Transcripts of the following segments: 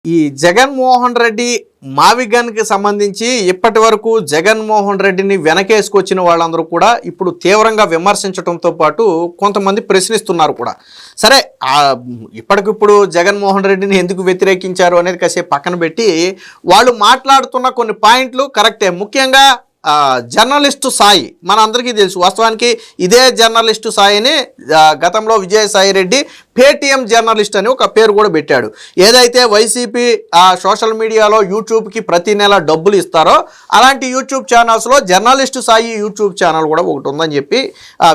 ఈ జగన్మోహన్ రెడ్డి మావిగన్కి సంబంధించి ఇప్పటి వరకు జగన్మోహన్ రెడ్డిని వెనకేసుకొచ్చిన వాళ్ళందరూ కూడా ఇప్పుడు తీవ్రంగా విమర్శించడంతో పాటు కొంతమంది ప్రశ్నిస్తున్నారు కూడా. సరే, ఇప్పటికిప్పుడు జగన్మోహన్ రెడ్డిని ఎందుకు వ్యతిరేకించారు అనేది కాసేపు పక్కన పెట్టి వాళ్ళు మాట్లాడుతున్న కొన్ని పాయింట్లు కరెక్టే. ముఖ్యంగా జర్నలిస్టు సాయి మన అందరికీ తెలుసు. వాస్తవానికి ఇదే జర్నలిస్టు సాయిని గతంలో విజయసాయి రెడ్డి పేటీఎం జర్నలిస్ట్ అని ఒక పేరు కూడా పెట్టాడు. ఏదైతే వైసీపీ సోషల్ మీడియాలో యూట్యూబ్కి ప్రతి నెల డబ్బులు ఇస్తారో అలాంటి యూట్యూబ్ ఛానల్స్లో జర్నలిస్టు సాయి యూట్యూబ్ ఛానల్ కూడా ఒకటి ఉందని చెప్పి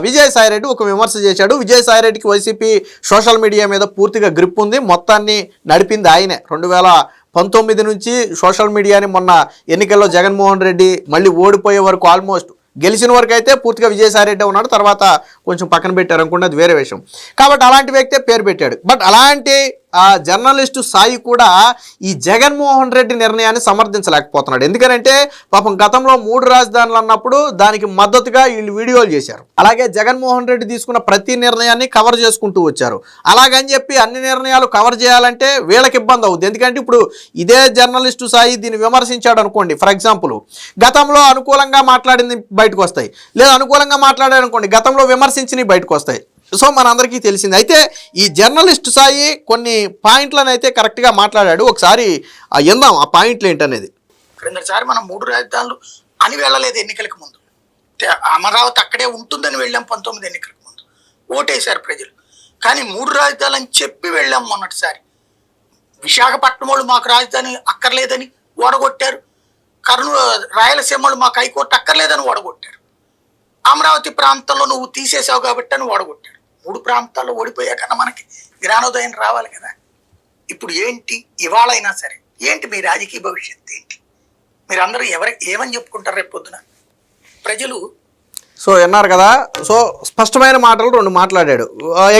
విజయసాయి రెడ్డి ఒక విమర్శ చేశాడు. విజయసాయి రెడ్డికి వైసీపీ సోషల్ మీడియా మీద పూర్తిగా గ్రిప్ ఉంది. మొత్తాన్ని నడిపింది ఆయనే. 2019 నుంచి సోషల్ మీడియాని మొన్న ఎన్నికల్లో జగన్మోహన్ రెడ్డి మళ్ళీ ఓడిపోయే వరకు ఆల్మోస్ట్ గెలిచిన వరకు అయితే పూర్తిగా విజయసాయి రెడ్డి ఉన్నాడు. తర్వాత కొంచెం పక్కన పెట్టారు అనుకుంటే అది వేరే విషయం. కాబట్టి అలాంటి వ్యక్తే పేరు పెట్టాడు. బట్ అలాంటి జర్నలిస్టు సాయి కూడా ఈ జగన్మోహన్ రెడ్డి నిర్ణయాన్ని సమర్థించలేకపోతున్నాడు. ఎందుకంటే పాపం గతంలో 3 రాజధానులు అన్నప్పుడు దానికి మద్దతుగా వీళ్ళు వీడియోలు చేశారు. అలాగే జగన్మోహన్ రెడ్డి తీసుకున్న ప్రతి నిర్ణయాన్ని కవర్ చేసుకుంటూ వచ్చారు. అలాగని చెప్పి అన్ని నిర్ణయాలు కవర్ చేయాలంటే వీళ్ళకి ఇబ్బంది అవుతుంది. ఎందుకంటే ఇప్పుడు ఇదే జర్నలిస్టు సాయి దీన్ని విమర్శించాడు అనుకోండి, ఫర్ ఎగ్జాంపుల్ గతంలో అనుకూలంగా మాట్లాడింది బయటకు వస్తాయి, లేదా అనుకూలంగా మాట్లాడాడు అనుకోండి గతంలో విమర్శించినవి బయటకు వస్తాయి. సో మనందరికీ తెలిసింది. అయితే ఈ జర్నలిస్ట్ సాయి కొన్ని పాయింట్లను అయితే కరెక్ట్గా మాట్లాడాడు. ఒకసారి ఎందాం ఆ పాయింట్లు ఏంటనేది. క్రిందసారి మనం 3 రాజధానులు అని వెళ్ళలేదు ఎన్నికలకు ముందు. అమరావతి అక్కడే ఉంటుందని వెళ్ళాం 19 ఎన్నికలకు ముందు. ఓటేశారు ప్రజలు. కానీ 3 రాజధానులు అని చెప్పి వెళ్ళాం మొన్నటిసారి. విశాఖపట్నం వాళ్ళు మాకు రాజధాని అక్కర్లేదని ఓడగొట్టారు. రాయలసీమ వాళ్ళు మాకు హైకోర్టు అక్కర్లేదని ఓడగొట్టారు. అమరావతి ప్రాంతంలో నువ్వు తీసేసావు కాబట్టి అని ఓడగొట్టాడు. 3 ప్రాంతాల్లో ఓడిపోయాకన్నా మనకి జ్ఞానోదయం రావాలి కదా. ఇప్పుడు ఏంటి ఇవాళ అయినా సరే ఏంటి మీ రాజకీయ భవిష్యత్తు ఏంటి? మీరందరూ ఏమని చెప్పుకుంటారు రేపు పొద్దున ప్రజలు? సో విన్నారు కదా. సో స్పష్టమైన మాటలు 2 మాట్లాడాడు.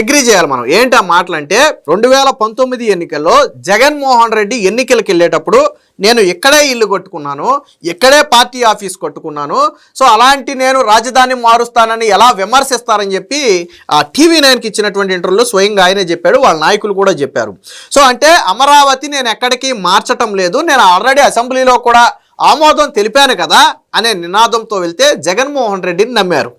అగ్రీ చేయాలి మనం. ఏంటి ఆ మాటలు అంటే 2019 ఎన్నికల్లో జగన్మోహన్ రెడ్డి ఎన్నికలకు వెళ్ళేటప్పుడు నేను ఇక్కడే ఇల్లు కట్టుకున్నాను, ఇక్కడే పార్టీ ఆఫీస్ కట్టుకున్నాను, సో అలాంటి నేను రాజధాని మారుస్తానని ఎలా విమర్శిస్తారని చెప్పి TV9కి ఇచ్చినటువంటి ఇంటర్వ్యూలో స్వయంగా ఆయనే చెప్పాడు. వాళ్ళ నాయకులు కూడా చెప్పారు. సో అంటే అమరావతి నేను ఎక్కడికి మార్చటం లేదు, నేను ఆల్రెడీ అసెంబ్లీలో కూడా ఆమోదం తెలిపాను కదా అనే నినాదంతో వెళ్తే జగన్మోహన్ రెడ్డిని నమ్మారు.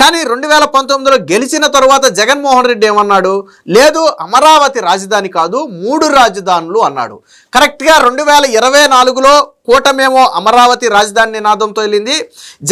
కానీ 2019లో గెలిచిన తర్వాత జగన్మోహన్ రెడ్డి ఏమన్నాడు? లేదు అమరావతి రాజధాని కాదు 3 రాజధానులు అన్నాడు. కరెక్ట్గా 2024లో కూటమేమో అమరావతి రాజధాని నినాదంతో వెళ్ళింది,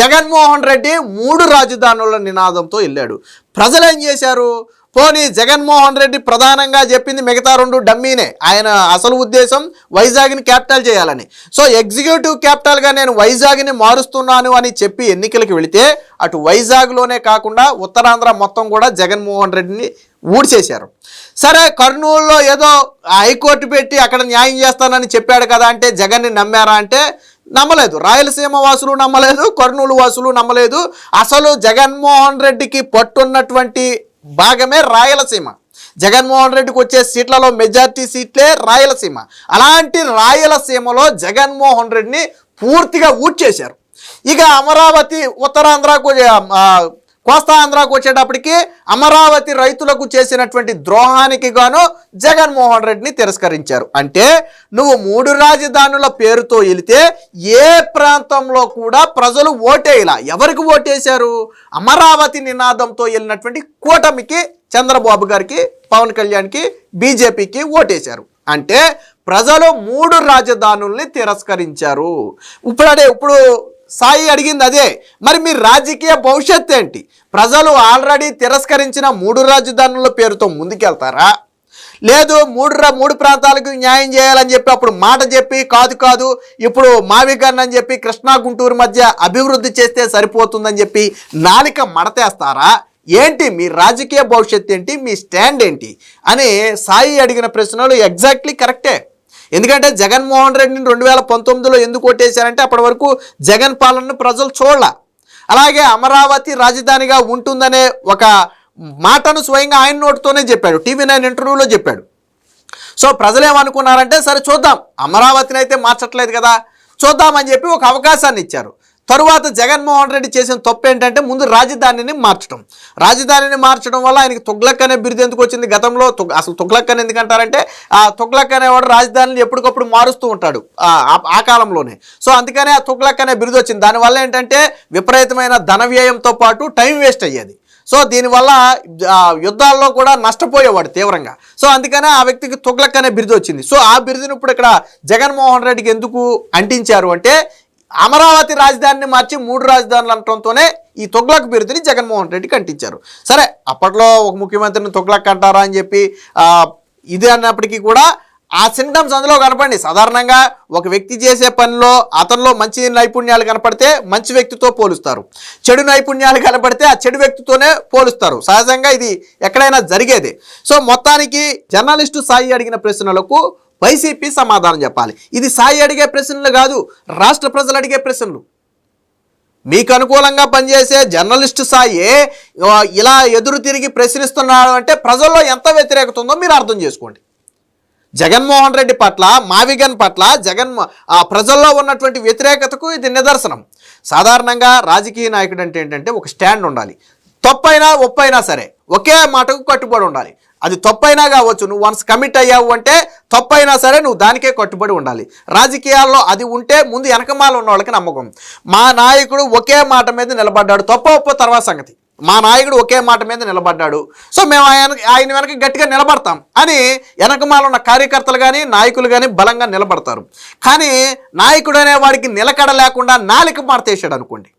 జగన్మోహన్ రెడ్డి 3 రాజధానుల నినాదంతో వెళ్ళాడు. ప్రజలు ఏం చేశారు? పోనీ జగన్మోహన్ రెడ్డి ప్రధానంగా చెప్పింది మిగతా 2 డమ్మీనే. ఆయన అసలు ఉద్దేశం వైజాగ్ని క్యాపిటల్ చేయాలని. సో ఎగ్జిక్యూటివ్ క్యాపిటల్గా నేను వైజాగ్ని మారుస్తున్నాను అని చెప్పి ఎన్నికలకు వెళితే అటు వైజాగ్లోనే కాకుండా ఉత్తరాంధ్ర మొత్తం కూడా జగన్మోహన్ రెడ్డిని ఊడ్చేశారు. సరే, కర్నూలులో ఏదో హైకోర్టు పెట్టి అక్కడ న్యాయం చేస్తానని చెప్పాడు కదా అంటే జగన్ని నమ్మారా అంటే నమ్మలేదు. రాయలసీమ వాసులు నమ్మలేదు, కర్నూలు వాసులు నమ్మలేదు. అసలు జగన్మోహన్ రెడ్డికి పట్టున్నటువంటి భాగమే రాయలసీమ. జగన్మోహన్ రెడ్డికి వచ్చే సీట్లలో మెజార్టీ సీట్లే రాయలసీమ. అలాంటి రాయలసీమలో జగన్మోహన్ రెడ్డిని పూర్తిగా ఊడ్చేశారు. ఇక అమరావతి ఉత్తరాంధ్రకు కోస్తా ఆంధ్రాకు వచ్చేటప్పటికి అమరావతి రైతులకు చేసినటువంటి ద్రోహానికి గాను జగన్మోహన్ రెడ్డిని తిరస్కరించారు. అంటే నువ్వు 3 రాజధానుల పేరుతో వెళితే ఏ ప్రాంతంలో కూడా ప్రజలు ఓటేయాల. ఎవరికి ఓటేశారు? అమరావతి నినాదంతో వెళ్ళినటువంటి కూటమికి, చంద్రబాబు గారికి, పవన్ కళ్యాణ్కి, బీజేపీకి ఓటేశారు. అంటే ప్రజలు 3 రాజధానుల్ని తిరస్కరించారు. ఇప్పుడు సాయి అడిగింది అదే. మరి మీ రాజకీయ భవిష్యత్తు ఏంటి? ప్రజలు ఆల్రెడీ తిరస్కరించిన 3 రాజధానుల పేరుతో ముందుకెళ్తారా? లేదు 3 ప్రాంతాలకు న్యాయం చేయాలని చెప్పి అప్పుడు మాట చెప్పి కాదు ఇప్పుడు మావిగన్ అని చెప్పి కృష్ణా గుంటూరు మధ్య అభివృద్ధి చేస్తే సరిపోతుందని చెప్పి నాలిక మడతేస్తారా? ఏంటి మీ రాజకీయ భవిష్యత్తు ఏంటి? మీ స్టాండ్ ఏంటి అని సాయి అడిగిన ప్రశ్నలు ఎగ్జాక్ట్లీ కరెక్టే. ఎందుకంటే జగన్మోహన్ రెడ్డిని 2019లో ఎందుకు ఓటేశారంటే అప్పటి వరకు జగన్ పాలనను ప్రజలు చూడాల. అలాగే అమరావతి రాజధానిగా ఉంటుందనే ఒక మాటను స్వయంగా ఆయన నోటితోనే చెప్పాడు, TV9 ఇంటర్వ్యూలో చెప్పాడు. సో ప్రజలు ఏమనుకున్నారంటే సరే చూద్దాం, అమరావతిని అయితే మార్చట్లేదు కదా, చూద్దామని చెప్పి ఒక అవకాశాన్ని ఇచ్చారు. తరువాత జగన్మోహన్ రెడ్డి చేసిన తప్పు ఏంటంటే ముందు రాజధానిని మార్చడం వల్ల ఆయనకి తుగ్లక్ అనే బిరుదు ఎందుకు వచ్చింది. గతంలో అసలు తుగ్లక్ అని ఎందుకంటారంటే ఆ తుగ్లక్ అనేవాడు రాజధానిని ఎప్పటికప్పుడు మారుస్తూ ఉంటాడు ఆ కాలంలోనే. సో అందుకనే ఆ తుగ్లక్ అనే బిరుదు వచ్చింది. దానివల్ల ఏంటంటే విపరీతమైన ధన వ్యయంతో పాటు టైం వేస్ట్ అయ్యేది. సో దీనివల్ల యుద్ధాల్లో కూడా నష్టపోయేవాడు తీవ్రంగా. సో అందుకనే ఆ వ్యక్తికి తుగ్లక్ అనే బిరుదు వచ్చింది. సో ఆ బిరుదును ఇప్పుడు ఇక్కడ జగన్మోహన్ రెడ్డికి ఎందుకు అంటించారు అంటే అమరావతి రాజధానిని మార్చి 3 రాజధానులు అనడంతోనే ఈ తుగ్లక్ బిరుదుని జగన్మోహన్ రెడ్డికి అంటించారు. సరే అప్పట్లో ఒక ముఖ్యమంత్రిని తుగ్లక్ అంటారా అని చెప్పి ఇది అన్నప్పటికీ కూడా ఆ సింటమ్స్ అందులో కనపడి సాధారణంగా ఒక వ్యక్తి చేసే పనిలో అతనిలో మంచి నైపుణ్యాలు కనపడితే మంచి వ్యక్తితో పోలుస్తారు, చెడు నైపుణ్యాలు కనపడితే ఆ చెడు వ్యక్తితోనే పోలుస్తారు. సహజంగా ఇది ఎక్కడైనా జరిగేది. సో మొత్తానికి జర్నలిస్టు సాయి అడిగిన ప్రశ్నలకు వైసీపీ సమాధానం చెప్పాలి. ఇది సాయి అడిగే ప్రశ్నలు కాదు, రాష్ట్ర ప్రజలు అడిగే ప్రశ్నలు. మీకు అనుకూలంగా పనిచేసే జర్నలిస్టు సాయి ఇలా ఎదురు తిరిగి ప్రశ్నిస్తున్నాడు అంటే ప్రజల్లో ఎంత వ్యతిరేకత ఉందో మీరు అర్థం చేసుకోండి. జగన్మోహన్ రెడ్డి పట్ల, మావిగన్ పట్ల ప్రజల్లో ఉన్నటువంటి వ్యతిరేకతకు ఇది నిదర్శనం. సాధారణంగా రాజకీయ నాయకుడు అంటే ఏంటంటే ఒక స్టాండ్ ఉండాలి. తప్పైనా ఒప్పైనా సరే ఒకే మాటకు కట్టుబడి ఉండాలి. అది తప్పైనా కావచ్చు, నువ్వు వన్స్ కమిట్ అయ్యావు అంటే తప్పైనా సరే నువ్వు దానికే కట్టుబడి ఉండాలి. రాజకీయాల్లో అది ఉంటే ముందు వెనకమాల ఉన్న వాళ్ళకి నమ్మకం. మా నాయకుడు ఒకే మాట మీద నిలబడ్డాడు, తప్ప తర్వాత సంగతి. మా నాయకుడు ఒకే మాట మీద నిలబడ్డాడు, సో మేము ఆయన వెనక గట్టిగా నిలబడతాం అని వెనకమాల ఉన్న కార్యకర్తలు కానీ నాయకులు కానీ బలంగా నిలబడతారు. కానీ నాయకుడు అనే వాడికి నిలకడ లేకుండా నాలిక మార్చేసాడు అనుకోండి,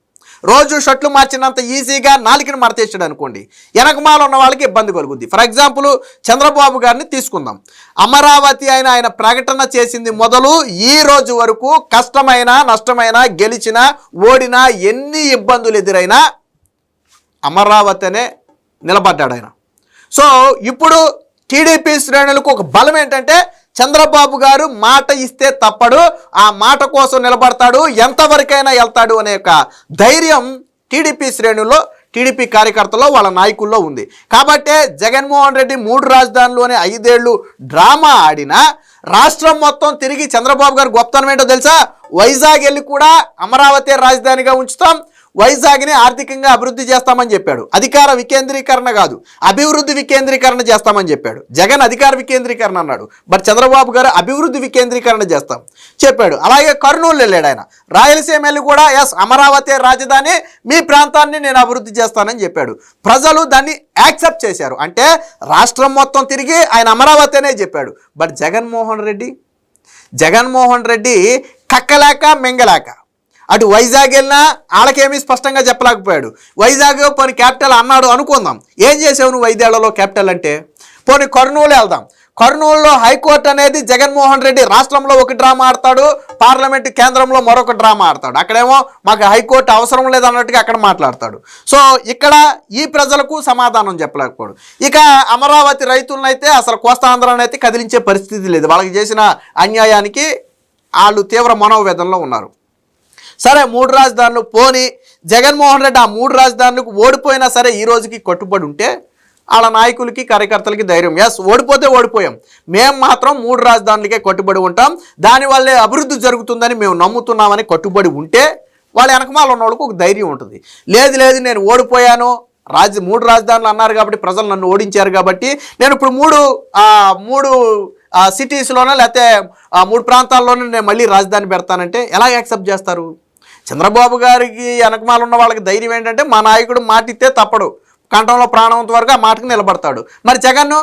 రోజు షర్ట్లు మార్చినంత ఈజీగా నాలికను మార్చేసాడు అనుకోండి, వెనకమాల ఉన్న వాళ్ళకి ఇబ్బంది కలుగుద్ది. ఫర్ ఎగ్జాంపుల్ చంద్రబాబు గారిని తీసుకుందాం. అమరావతి ఆయన ప్రకటన చేసింది మొదలు ఈ రోజు వరకు కష్టమైన నష్టమైన గెలిచినా ఓడినా ఎన్ని ఇబ్బందులు ఎదురైనా అమరావతి అనే నిలబడ్డాడు ఆయన. సో ఇప్పుడు టీడీపీ శ్రేణులకు ఒక బలం ఏంటంటే చంద్రబాబు గారు మాట ఇస్తే తప్పడు, ఆ మాట కోసం నిలబడతాడు, ఎంతవరకైనా వెళ్తాడు అనే ఒక ధైర్యం టీడీపీ శ్రేణుల్లో, టీడీపీ కార్యకర్తల్లో, వాళ్ళ నాయకుల్లో ఉంది. కాబట్టే జగన్మోహన్ రెడ్డి 3 రాజధానులు అనే 5 ఏళ్ళు డ్రామా ఆడినా రాష్ట్రం మొత్తం తిరిగి చంద్రబాబు గారు గొప్పతనం ఏంటో తెలుసా, వైజాగ్ వెళ్ళి కూడా అమరావతి రాజధానిగా ఉంచుతాం, వైజాగ్ని ఆర్థికంగా అభివృద్ధి చేస్తామని చెప్పాడు. అధికార వికేంద్రీకరణ కాదు, అభివృద్ధి వికేంద్రీకరణ చేస్తామని చెప్పాడు. జగన్ అధికార వికేంద్రీకరణ అన్నాడు, బట్ చంద్రబాబు గారు అభివృద్ధి వికేంద్రీకరణ చేస్తాం చెప్పాడు. అలాగే కర్నూలు వెళ్ళాడు ఆయన, రాయలసీమ వెళ్ళి కూడా ఎస్ అమరావతి రాజధాని, మీ ప్రాంతాన్ని నేను అభివృద్ధి చేస్తానని చెప్పాడు. ప్రజలు దాన్ని యాక్సెప్ట్ చేశారు. అంటే రాష్ట్రం మొత్తం తిరిగి ఆయన అమరావతి అనే చెప్పాడు. బట్ జగన్మోహన్ రెడ్డి కక్కలేక మెంగలేక అటు వైజాగ్ వెళ్ళినా వాళ్ళకేమీ స్పష్టంగా చెప్పలేకపోయాడు. వైజాగ్ పోనీ క్యాపిటల్ అన్నాడు అనుకుందాం, ఏం చేసావు నువ్వు 5 ఏళ్లలో క్యాపిటల్ అంటే? పోనీ కర్నూలు వెళ్దాం, కర్నూలులో హైకోర్టు అనేది జగన్మోహన్ రెడ్డి రాష్ట్రంలో ఒక డ్రామా ఆడతాడు, పార్లమెంటు కేంద్రంలో మరొక డ్రామా ఆడతాడు. అక్కడేమో మాకు హైకోర్టు అవసరం లేదన్నట్టుగా అక్కడ మాట్లాడతాడు. సో ఇక్కడ ఈ ప్రజలకు సమాధానం చెప్పలేకపోయాడు. ఇక అమరావతి రైతులనైతే అసలు కోస్తాంధ్రనైతే కదిలించే పరిస్థితి లేదు. వాళ్ళకి చేసిన అన్యాయానికి వాళ్ళు తీవ్ర మనోవేదనలో ఉన్నారు. సరే 3 రాజధానులు పోని జగన్మోహన్ రెడ్డి ఆ 3 రాజధానులకు ఓడిపోయినా సరే ఈ రోజుకి కట్టుబడి ఉంటే వాళ్ళ నాయకులకి కార్యకర్తలకి ధైర్యం, ఎస్ ఓడిపోతే ఓడిపోయాం, మేము మాత్రం 3 రాజధానులకే కట్టుబడి ఉంటాం, దానివల్లే అభివృద్ధి జరుగుతుందని మేము నమ్ముతున్నామని కట్టుబడి ఉంటే వాళ్ళ వెనకమాల ఉన్న వాళ్ళకు ఒక ధైర్యం ఉంటుంది. లేదు నేను ఓడిపోయాను, 3 రాజధానులు అన్నారు కాబట్టి ప్రజలు నన్ను ఓడించారు కాబట్టి నేను ఇప్పుడు 3 సిటీస్లోనే లేకపోతే 3 ప్రాంతాల్లోనే నేను మళ్ళీ రాజధాని పెడతానంటే ఎలా యాక్సెప్ట్ చేస్తారు? చంద్రబాబు గారికి వెనకమాల ఉన్న వాళ్ళకి ధైర్యం ఏంటంటే మా నాయకుడు మాట ఇస్తే తప్పడు, కంఠంలో ప్రాణంత వరకు ఆ మాటకు నిలబడతాడు. మరి జగన్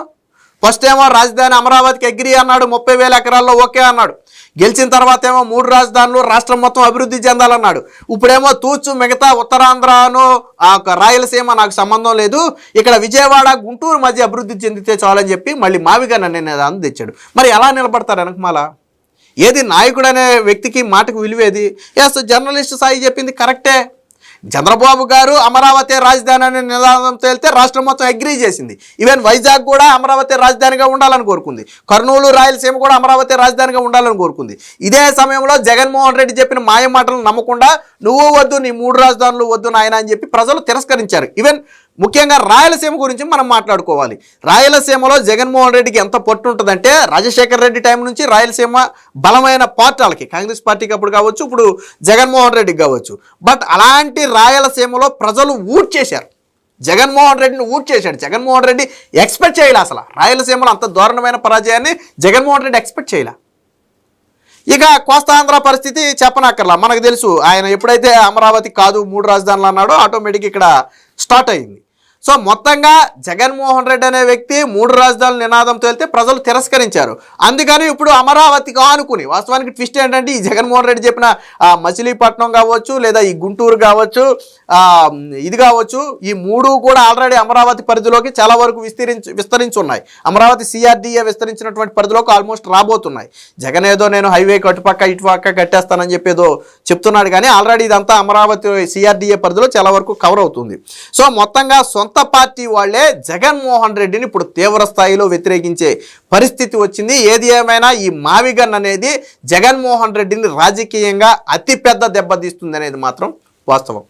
ఫస్ట్ ఏమో రాజధాని అమరావతికి అగ్రి అన్నాడు, 30,000 ఎకరాల్లో ఓకే అన్నాడు. గెలిచిన తర్వాత ఏమో 3 రాజధానులు రాష్ట్రం మొత్తం అభివృద్ధి చెందాలన్నాడు. ఇప్పుడేమో తూచు మిగతా ఉత్తరాంధ్రను రాయలసీమ నాకు సంబంధం లేదు, ఇక్కడ విజయవాడ గుంటూరు మధ్య అభివృద్ధి చెందితే చాలని చెప్పి మళ్ళీ మావిగా నన్ను తెచ్చాడు. మరి ఎలా నిలబడతారు వెనకమాల? ఏది నాయకుడు అనే వ్యక్తికి మాటకు విలువేది? ఎస్ జర్నలిస్ట్ సాయి చెప్పింది కరెక్టే. చంద్రబాబు గారు అమరావతి రాజధాని అనే నినాదంతో వెళ్తే రాష్ట్రం మొత్తం అగ్రీ చేసింది. ఈవెన్ వైజాగ్ కూడా అమరావతి రాజధానిగా ఉండాలని కోరుకుంది, కర్నూలు రాయలసీమ కూడా అమరావతి రాజధానిగా ఉండాలని కోరుకుంది. ఇదే సమయంలో జగన్మోహన్ రెడ్డి చెప్పిన మాయ మాటలను నమ్మకుండా నువ్వు వద్దు, నీ 3 రాజధానులు వద్దు నాయన అని చెప్పి ప్రజలు తిరస్కరించారు. ఈవెన్ ముఖ్యంగా రాయలసీమ గురించి మనం మాట్లాడుకోవాలి. రాయలసీమలో జగన్మోహన్ రెడ్డికి ఎంత పట్టు ఉంటుందంటే రాజశేఖర్ రెడ్డి టైం నుంచి రాయలసీమ బలమైన పార్టీలకి, కాంగ్రెస్ పార్టీకి అప్పుడు కావచ్చు, ఇప్పుడు జగన్మోహన్ రెడ్డికి కావచ్చు. బట్ అలాంటి రాయలసీమలో ప్రజలు ఊట్ చేశారు, జగన్మోహన్ రెడ్డిని ఊట్ చేశాడు. జగన్మోహన్ రెడ్డి ఎక్స్పెక్ట్ చేయాలి, అసలు రాయలసీమలో అంత దారుణమైన పరాజయాన్ని జగన్మోహన్ రెడ్డి ఎక్స్పెక్ట్ చేయాలి. ఇక కోస్తాంధ్ర పరిస్థితి చెప్పనక్కర్లా, మనకు తెలుసు. ఆయన ఎప్పుడైతే అమరావతి కాదు 3 రాజధానులు అన్నాడో ఆటోమేటిక్ ఇక్కడ స్టార్ట్ అయింది. సో మొత్తంగా జగన్మోహన్ రెడ్డి అనే వ్యక్తి 3 రాజధానుల నినాదంతో వెళ్తే ప్రజలు తిరస్కరించారు. అందుకని ఇప్పుడు అమరావతిగా అనుకుని, వాస్తవానికి ట్విస్ట్ ఏంటంటే ఈ జగన్మోహన్ రెడ్డి చెప్పిన మచిలీపట్నం కావచ్చు, లేదా ఈ గుంటూరు కావచ్చు, ఇది కావచ్చు, ఈ 3 కూడా ఆల్రెడీ అమరావతి పరిధిలోకి చాలా వరకు విస్తరించి ఉన్నాయి. అమరావతి సిఆర్డీఏ విస్తరించినటువంటి పరిధిలోకి ఆల్మోస్ట్ రాబోతున్నాయి. జగన్ ఏదో నేను హైవే అటుపక్క ఇటుపక్క కట్టేస్తానని చెప్పి ఏదో చెప్తున్నాడు, కానీ ఆల్రెడీ ఇదంతా అమరావతి సిఆర్డీఏ పరిధిలో చాలా వరకు కవర్ అవుతుంది. సో మొత్తంగా సొంత పార్టీ వాళ్లే జగన్మోహన్ రెడ్డిని ఇప్పుడు తీవ్ర స్థాయిలో వ్యతిరేకించే పరిస్థితి వచ్చింది. ఏది ఏమైనా ఈ మావిగన్ అనేది జగన్మోహన్ రెడ్డిని రాజకీయంగా అతిపెద్ద దెబ్బతీస్తుంది అనేది మాత్రం వాస్తవం.